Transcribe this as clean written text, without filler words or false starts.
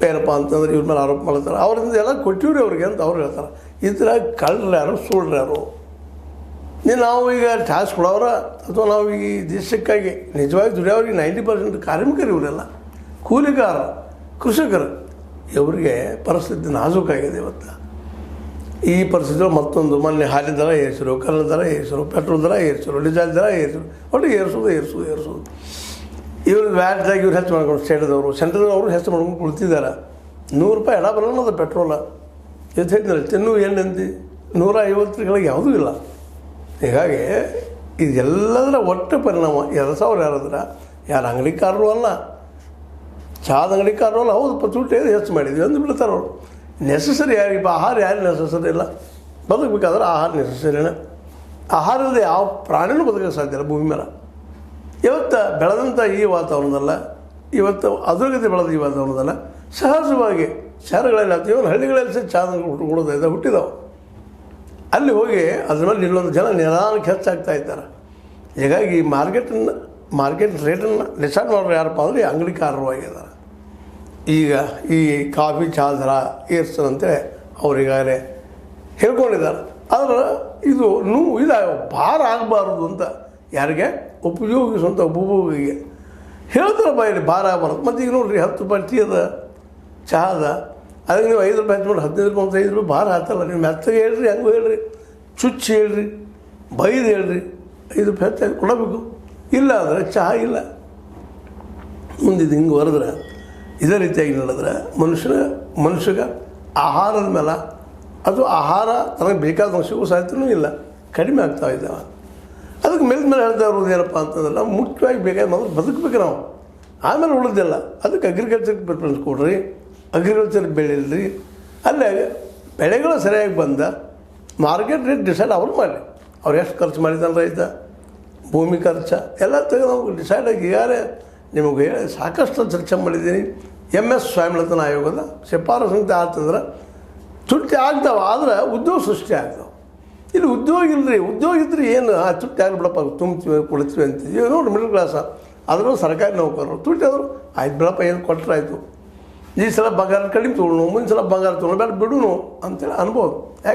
ಏನಪ್ಪ ಅಂತಂದ್ರೆ ಇವ್ರ ಮೇಲೆ ಆರೋಪ ಮಾಡ್ತಾರೆ. ಅವರಿಂದ ಎಲ್ಲ ಕೊಟ್ಟಿವ್ರಿ ಅವ್ರಿಗೆ ಅಂತ ಅವ್ರು ಹೇಳ್ತಾರೆ. ಇದ್ರಾಗ ಕಳ್ಳರು ಯಾರು ಸುಳ್ಳು ಯಾರು? ನಾವು ಈಗ ಟ್ಯಾಕ್ಸ್ ಕೊಡೋರ ಅಥವಾ ನಾವು ಈ ದೇಶಕ್ಕಾಗಿ ನಿಜವಾಗಿ ದುಡಿಯೋರಿಗೆ 90% ಕಾರ್ಮಿಕರು ಇವರೆಲ್ಲ ಕೂಲಿಗಾರ ಕೃಷಿಕರು ಇವರಿಗೆ ಪರಿಸ್ಥಿತಿ ನಾಜೂಕಾಗಿದೆ. ಇವತ್ತು ಈ ಪರಿಸ್ಥಿತಿ ಮತ್ತೊಂದು ಮೊನ್ನೆ ಹಾಲಿನ ದರ ಏರಿಸಿರು, ಕಲ್ಲಿನ ದರ ಏರಿಸಿರು, ಪೆಟ್ರೋಲ್ ದರ ಏರಿಸಿರು, ಡೀಸೆಲ್ ದರ ಏರಿಸಿರು, ಒಟ್ಟು ಏರಿಸೋದು. ಇವ್ರು ವ್ಯಾಟ್ದಾಗ ಇವ್ರು ಹೆಚ್ಚು ಮಾಡ್ಕೊಂಡು ಸ್ಟೇಟ್ದವರು ಸೆಂಟ್ರದವರು ಹೆಚ್ಚು ಮಾಡ್ಕೊಂಡು ಕುಳಿತಿದ್ದಾರೆ. ₹100 ಎಡ ಬರೋಣ ಅದು ಪೆಟ್ರೋಲ ಎಷ್ಟು ಹೇಳ್ತಿದ್ದಾರೆ. ತಿನ್ನು ಏನಂತ 150 ಕೆಳಗೆ ಯಾವುದೂ ಇಲ್ಲ. ಹೀಗಾಗಿ ಇದೆಲ್ಲದರ ಒಟ್ಟು ಪರಿಣಾಮ 2000 ಯಾರಾದ್ರೆ ಯಾರು ಅಂಗಡಿಕಾರರು ಅಲ್ಲ, ಚಹಾದ ಅಂಗಡಿಕಾರರು ಅಲ್ಲ. ಹೌದು ತುಟ್ಟಿ ಹೆಚ್ಚು ಮಾಡಿದ್ವಿ ಅಂದು ಬಿಡ್ತಾರೆ ಅವರು. ನೆಸಸರಿ ಯಾರಿಗೆ ಆಹಾರ ಯಾರು ನೆಸಸರಿ ಇಲ್ಲ. ಬದುಕಬೇಕಾದ್ರೆ ಆಹಾರ ನೆಸಸರಿನ. ಆಹಾರ ಇಲ್ಲದೆ ಯಾವ ಪ್ರಾಣಿನೂ ಬದುಕೋಕ್ಕೆ ಸಾಧ್ಯ ಇಲ್ಲ ಭೂಮಿ ಮೇಲೆ. ಇವತ್ತು ಬೆಳೆದಂಥ ಈ ವಾತಾವರಣದಲ್ಲ, ಇವತ್ತು ಅದುರ್ಗತಿ ಬೆಳೆದ ಈ ವಾತಾವರಣದಲ್ಲ, ಸಹಜವಾಗಿ ಶಹರಗಳಲ್ಲಿ ಆಗ್ತೀವಿ, ಇವನು ಹಳ್ಳಿಗಳಲ್ಲಿ ಸಹ ಚಹಾದ ಹುಡುಗದ ಹುಟ್ಟಿದಾವೆ. ಅಲ್ಲಿ ಹೋಗಿ ಅದ್ರ ಮೇಲೆ ಇಲ್ಲೊಂದು ಜನ ನಿಧಾನಕ್ಕೆ ಹೆಚ್ಚಾಗ್ತಾ ಇದ್ದಾರೆ. ಹೀಗಾಗಿ ಮಾರ್ಕೆಟ್ ರೇಟನ್ನು ಡಿಸೈಡ್ ಮಾಡೋರು ಯಾರಪ್ಪ ಅಂದರೆ ಅಂಗಡಿಕಾರರು ಆಗಿದ್ದಾರೆ. ಈಗ ಈ ಕಾಫಿ ಚಹಾ ದರ ಏರ್ಸದಂತೇಳಿ ಅವ್ರಿಗಾಗಲೇ ಹೇಳ್ಕೊಂಡಿದ್ದಾರೆ. ಆದರೆ ಇದು ಭಾರ ಆಗಬಾರ್ದು ಅಂತ ಯಾರಿಗೆ ಉಪಯೋಗಿಸುವಂಥ ಉಪಭೋಗಿಗೆ ಹೇಳ್ತಾರೆ ಬಾಯಲ್ಲಿ ಭಾರ ಆಗಬಾರ್ದು. ಮತ್ತು ಈಗ ನೋಡಿರಿ ₹10 ಟೀ ಅದ ಚಹಾ ಅದ, ಅದಕ್ಕೆ ನೀವು ₹5 ಹೆಚ್ಚು ಮಾಡಿ ₹15 ಭಾರ ಆಗ್ತಲ್ಲ. ನೀವು ಮೆತ್ತಗೆ ಹೇಳ್ರಿ, ಹಂಗೂ ಹೇಳ್ರಿ, ಚುಚ್ಚಿ ಹೇಳ್ರಿ, ಬೈದು ಹೇಳ್ರಿ, ₹5 ಹೆಚ್ಚಾಗಿ ಕೊಡಬೇಕು. ಇಲ್ಲ ಅಂದರೆ ಚಹಾ ಇಲ್ಲ. ಮುಂದಿದ್ದು ಹಿಂಗೆ ಹೊರದ್ರೆ ಇದೇ ರೀತಿಯಾಗಿ ನಡೆದ್ರೆ ಮನುಷ್ಯಗೆ ಆಹಾರದ ಮೇಲೆ ಅದು ಆಹಾರ ತನಗೆ ಬೇಕಾದ ಅಂಶಕ್ಕೂ ಸಾಧ್ಯನೂ ಇಲ್ಲ, ಕಡಿಮೆ ಆಗ್ತಾ ಇದ್ದಾವೆ. ಅದಕ್ಕೆ ಮೇಲೆ ಹೇಳ್ತಾ ಇರೋದು ಏನಪ್ಪ ಅಂತಂದ್ರೆ ನಾವು ಮುಖ್ಯವಾಗಿ ಬೇಕಾದ ಮೊದಲು ಬದುಕಬೇಕು ನಾವು, ಆಮೇಲೆ ಉಳಿದಿಲ್ಲ. ಅದಕ್ಕೆ ಅಗ್ರಿಕಲ್ಚರ್ಗೆ ಪ್ರಿಫರೆನ್ಸ್ ಕೊಡ್ರಿ, ಅಗ್ರಿಕಲ್ಚರ್ ಬೆಳೀರಿ. ಅಲ್ಲೇ ಬೆಳೆಗಳು ಸರಿಯಾಗಿ ಬಂದ ಮಾರ್ಕೆಟ್ ರೇಟ್ ಡಿಸೈಡ್ ಅವ್ರು ಮಾಡಲಿ. ಅವ್ರು ಎಷ್ಟು ಖರ್ಚು ಮಾಡಿದ್ದಾನೆ ರೈತ, ಭೂಮಿ ಖರ್ಚು ಎಲ್ಲ ತೆಗೆದು ನಾವು ಡಿಸೈಡ್ ಆಗಿ ಈಗಾಗಲೇ ನಿಮಗೆ ಸಾಕಷ್ಟು ಚರ್ಚೆ ಮಾಡಿದ್ದೀನಿ. MS ಸ್ವಾಮಿನಾಥನ್ ಆಯೋಗದ ಶಿಫಾರಸು ಅಂತ ಆತಂದ್ರೆ ತುಟ್ಟಿ ಆಗ್ತಾವೆ, ಆದರೆ ಉದ್ಯೋಗ ಸೃಷ್ಟಿ ಆಗ್ತಾವೆ. ಇಲ್ಲಿ ಉದ್ಯೋಗ ಇಲ್ಲರಿ, ಉದ್ಯೋಗ ಇದ್ದರೆ ಏನು ತುಟ್ಟಿ ಆಗಿಬಿಡಪ್ಪ ತುಂಬ್ತೀವಿ ಕೊಡ್ತೀವಿ ಅಂತೀವಿ. ನೋಡಿ ಮಿಡಲ್ ಕ್ಲಾಸ ಆದರೂ ಸರ್ಕಾರಿ ನೌಕರರು ತುಟ್ಟಿ ಆದರು ಆಯ್ತು ಬಿಡಪ್ಪ, ಏನು ಕೊಟ್ಟರೆ ಆಯಿತು, ಈ ಸಲ ಬಂಗಾರ ಕಡಿಮೆ ತೊಗೊಳ್ಳೋಣ, ಮುಂದಿನ ಸಲ ಬಂಗಾರ ತೊಗೊಳ್ಳೋ ಬೇಡ ಬಿಡೋಣ ಅಂತೇಳಿ ಅನ್ಬೋದು. ಯಾಕೆ